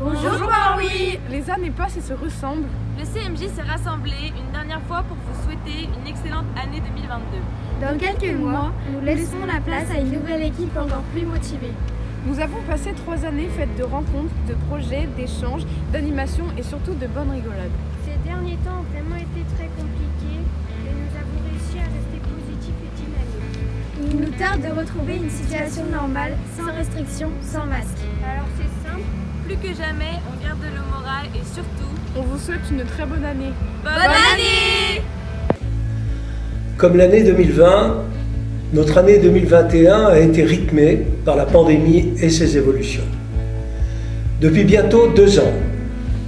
Bonjour Port-Louis. Les années passent et se ressemblent. Le CMJ s'est rassemblé une dernière fois pour vous souhaiter une excellente année 2022. Dans quelques mois, nous laisserons la place à une nouvelle équipe encore plus motivée. Nous avons passé 3 années faites de rencontres, de projets, d'échanges, d'animations et surtout de bonnes rigolades. Ces derniers temps ont vraiment été très compliqués et nous avons réussi à rester positifs et dynamiques. Il nous tarde de retrouver une situation normale, sans restrictions, sans masque. Alors c'est simple. Plus que jamais, on garde le moral et surtout, On vous souhaite une très bonne année. bonne année! Comme l'année 2020, notre année 2021 a été rythmée par la pandémie et ses évolutions. Depuis bientôt 2 ans,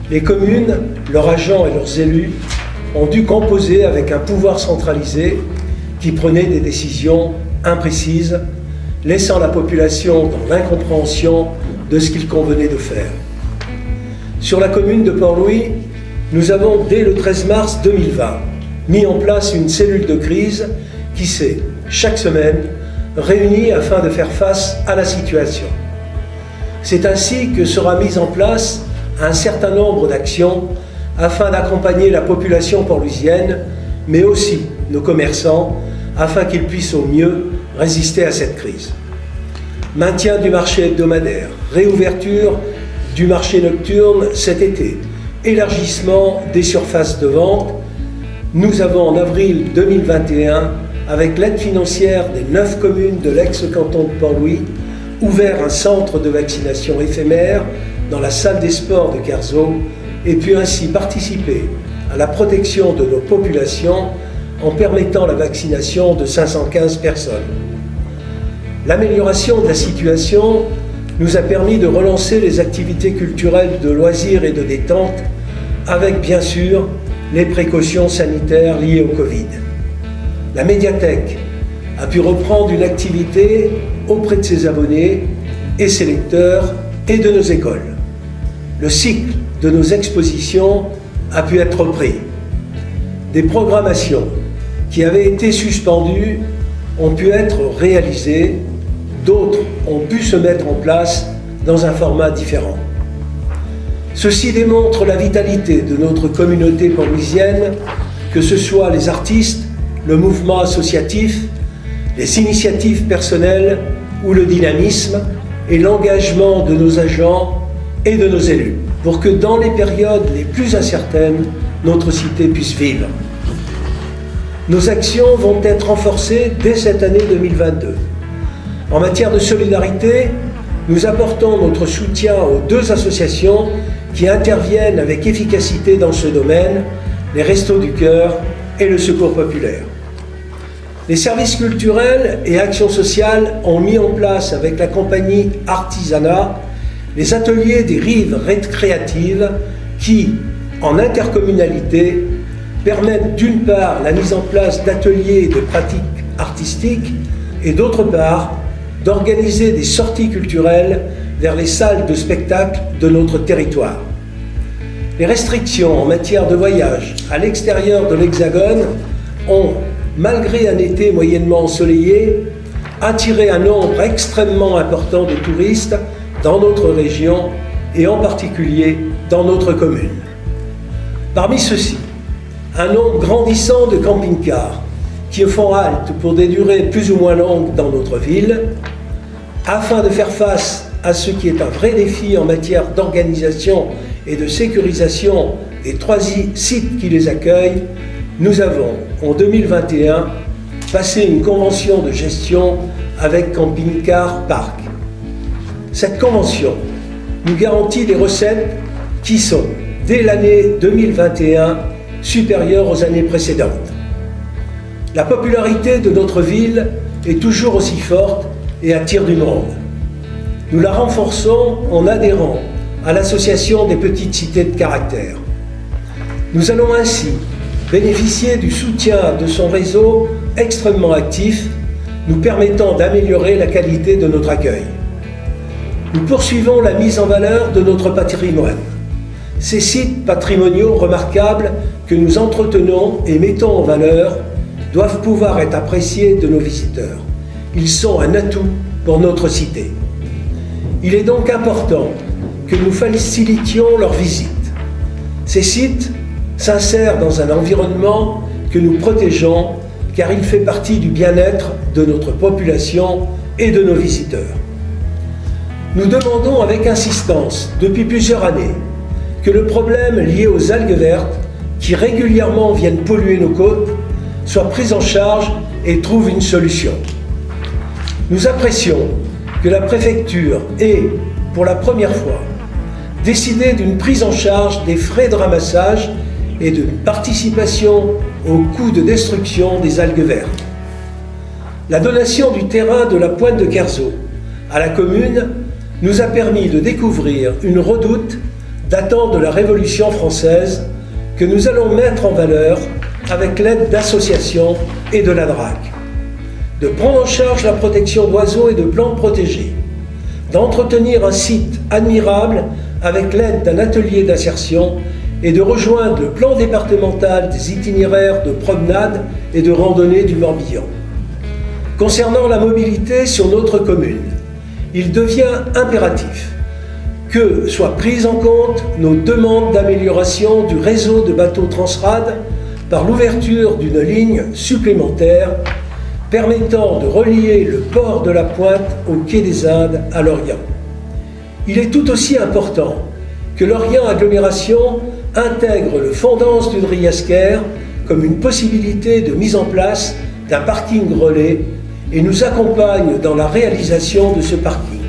les communes, leurs agents et leurs élus ont dû composer avec un pouvoir centralisé qui prenait des décisions imprécises, laissant la population dans l'incompréhension de ce qu'il convenait de faire. Sur la commune de Port-Louis, nous avons, dès le 13 mars 2020, mis en place une cellule de crise qui s'est, chaque semaine, réunie afin de faire face à la situation. C'est ainsi que sera mise en place un certain nombre d'actions afin d'accompagner la population portlouisienne, mais aussi nos commerçants, afin qu'ils puissent au mieux résister à cette crise. Maintien du marché hebdomadaire, réouverture du marché nocturne cet été, élargissement des surfaces de vente. Nous avons en avril 2021, avec l'aide financière des 9 communes de l'ex-canton de Port-Louis, ouvert un centre de vaccination éphémère dans la salle des sports de Carzo et pu ainsi participer à la protection de nos populations en permettant la vaccination de 515 personnes. L'amélioration de la situation nous a permis de relancer les activités culturelles de loisirs et de détente avec bien sûr les précautions sanitaires liées au Covid. La médiathèque a pu reprendre une activité auprès de ses abonnés et ses lecteurs et de nos écoles. Le cycle de nos expositions a pu être repris. Des programmations qui avaient été suspendues ont pu être réalisées, d'autres ont pu se mettre en place dans un format différent. Ceci démontre la vitalité de notre communauté port-louisienne, que ce soit les artistes, le mouvement associatif, les initiatives personnelles ou le dynamisme et l'engagement de nos agents et de nos élus, pour que dans les périodes les plus incertaines, notre cité puisse vivre. Nos actions vont être renforcées dès cette année 2022. En matière de solidarité, nous apportons notre soutien aux 2 associations qui interviennent avec efficacité dans ce domaine, les Restos du Cœur et le Secours Populaire. Les services culturels et actions sociales ont mis en place avec la compagnie Artisanat les ateliers des rives récréatives qui, en intercommunalité, permettent d'une part la mise en place d'ateliers et de pratiques artistiques et d'autre part d'organiser des sorties culturelles vers les salles de spectacle de notre territoire. Les restrictions en matière de voyage à l'extérieur de l'Hexagone ont, malgré un été moyennement ensoleillé, attiré un nombre extrêmement important de touristes dans notre région et en particulier dans notre commune. Parmi ceux-ci, un nombre grandissant de camping-cars qui font halte pour des durées plus ou moins longues dans notre ville, afin de faire face à ce qui est un vrai défi en matière d'organisation et de sécurisation des 3 sites qui les accueillent. Nous avons, en 2021, passé une convention de gestion avec Camping Car Parc. Cette convention nous garantit des recettes qui sont, dès l'année 2021, supérieures aux années précédentes. La popularité de notre ville est toujours aussi forte et attire du monde. Nous la renforçons en adhérant à l'association des petites cités de caractère. Nous allons ainsi bénéficier du soutien de son réseau extrêmement actif, nous permettant d'améliorer la qualité de notre accueil. Nous poursuivons la mise en valeur de notre patrimoine. Ces sites patrimoniaux remarquables que nous entretenons et mettons en valeur doivent pouvoir être appréciés de nos visiteurs. Ils sont un atout pour notre cité. Il est donc important que nous facilitions leur visite. Ces sites s'insèrent dans un environnement que nous protégeons car il fait partie du bien-être de notre population et de nos visiteurs. Nous demandons avec insistance, depuis plusieurs années, que le problème lié aux algues vertes, qui régulièrement viennent polluer nos côtes, soit pris en charge et trouve une solution. Nous apprécions que la préfecture ait, pour la première fois, décidé d'une prise en charge des frais de ramassage et de participation au coût de destruction des algues vertes. La donation du terrain de la Pointe de Kersault à la commune nous a permis de découvrir une redoute datant de la Révolution française que nous allons mettre en valeur avec l'aide d'associations et de la DRAC. De prendre en charge la protection d'oiseaux et de plantes protégées, d'entretenir un site admirable avec l'aide d'un atelier d'insertion et de rejoindre le plan départemental des itinéraires de promenade et de randonnée du Morbihan. Concernant la mobilité sur notre commune, il devient impératif que soient prises en compte nos demandes d'amélioration du réseau de bateaux Transrad par l'ouverture d'une ligne supplémentaire permettant de relier le port de la Pointe au quai des Indes à Lorient. Il est tout aussi important que Lorient Agglomération intègre le Fondance du Driasquer comme une possibilité de mise en place d'un parking relais et nous accompagne dans la réalisation de ce parking.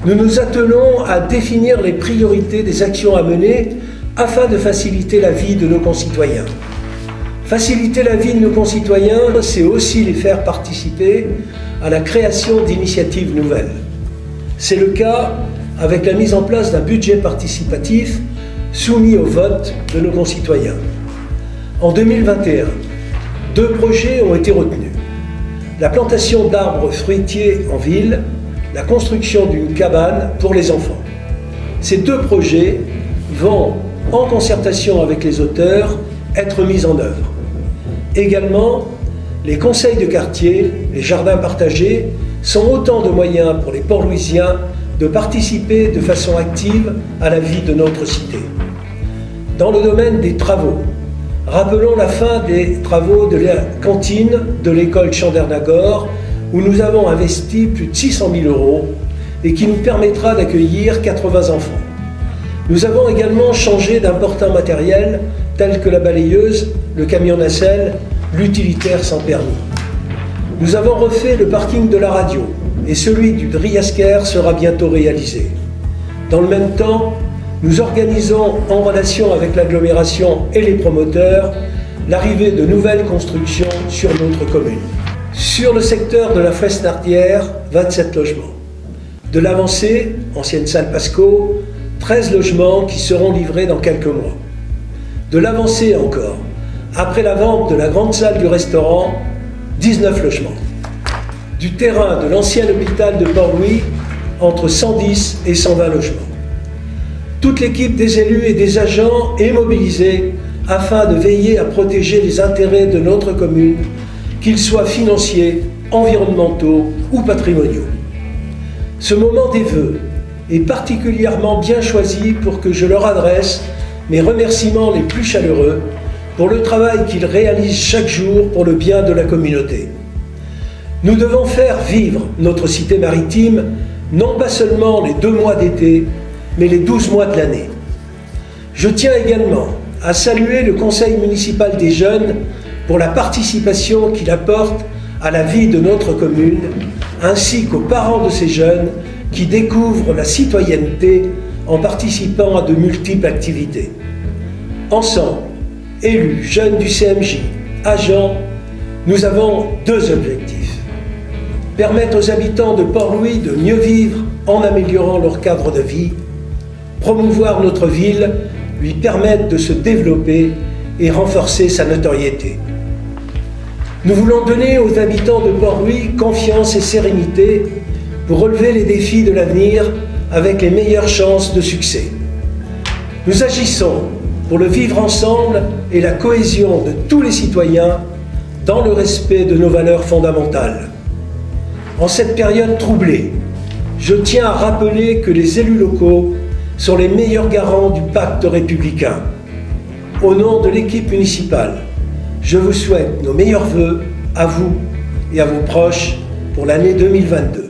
Nous nous attelons à définir les priorités des actions à mener afin de faciliter la vie de nos concitoyens. Faciliter la vie de nos concitoyens, c'est aussi les faire participer à la création d'initiatives nouvelles. C'est le cas avec la mise en place d'un budget participatif soumis au vote de nos concitoyens. En 2021, 2 projets ont été retenus. La plantation d'arbres fruitiers en ville, la construction d'une cabane pour les enfants. Ces 2 projets vont, en concertation avec les auteurs, être mis en œuvre. Également, les conseils de quartier, les jardins partagés, sont autant de moyens pour les Port-Louisiens de participer de façon active à la vie de notre cité. Dans le domaine des travaux, rappelons la fin des travaux de la cantine de l'école Chandernagor, où nous avons investi plus de 600 000 € et qui nous permettra d'accueillir 80 enfants. Nous avons également changé d'importants matériels tels que la balayeuse, le camion nacelle, l'utilitaire sans permis. Nous avons refait le parking de la radio et celui du Driasquer sera bientôt réalisé. Dans le même temps, nous organisons, en relation avec l'agglomération et les promoteurs, l'arrivée de nouvelles constructions sur notre commune. Sur le secteur de la Fresnardière, 27 logements. De l'Avancée, ancienne salle Pasco, 13 logements qui seront livrés dans quelques mois. De l'Avancée encore, après la vente de la grande salle du restaurant, 19 logements. Du terrain de l'ancien hôpital de Port-Louis, entre 110 et 120 logements. Toute l'équipe des élus et des agents est mobilisée afin de veiller à protéger les intérêts de notre commune, qu'ils soient financiers, environnementaux ou patrimoniaux. Ce moment des vœux est particulièrement bien choisi pour que je leur adresse mes remerciements les plus chaleureux pour le travail qu'ils réalisent chaque jour pour le bien de la communauté. Nous devons faire vivre notre cité maritime, non pas seulement les 2 mois d'été, mais les 12 mois de l'année. Je tiens également à saluer le Conseil municipal des jeunes pour la participation qu'il apporte à la vie de notre commune, ainsi qu'aux parents de ces jeunes qui découvrent la citoyenneté en participant à de multiples activités. Ensemble, élus, jeunes du CMJ, agents, nous avons 2 objectifs. Permettre aux habitants de Port-Louis de mieux vivre en améliorant leur cadre de vie, promouvoir notre ville, lui permettre de se développer et renforcer sa notoriété. Nous voulons donner aux habitants de Port-Louis confiance et sérénité pour relever les défis de l'avenir avec les meilleures chances de succès. Nous agissons pour le vivre ensemble et la cohésion de tous les citoyens dans le respect de nos valeurs fondamentales. En cette période troublée, je tiens à rappeler que les élus locaux sont les meilleurs garants du pacte républicain. Au nom de l'équipe municipale, je vous souhaite nos meilleurs vœux à vous et à vos proches pour l'année 2022.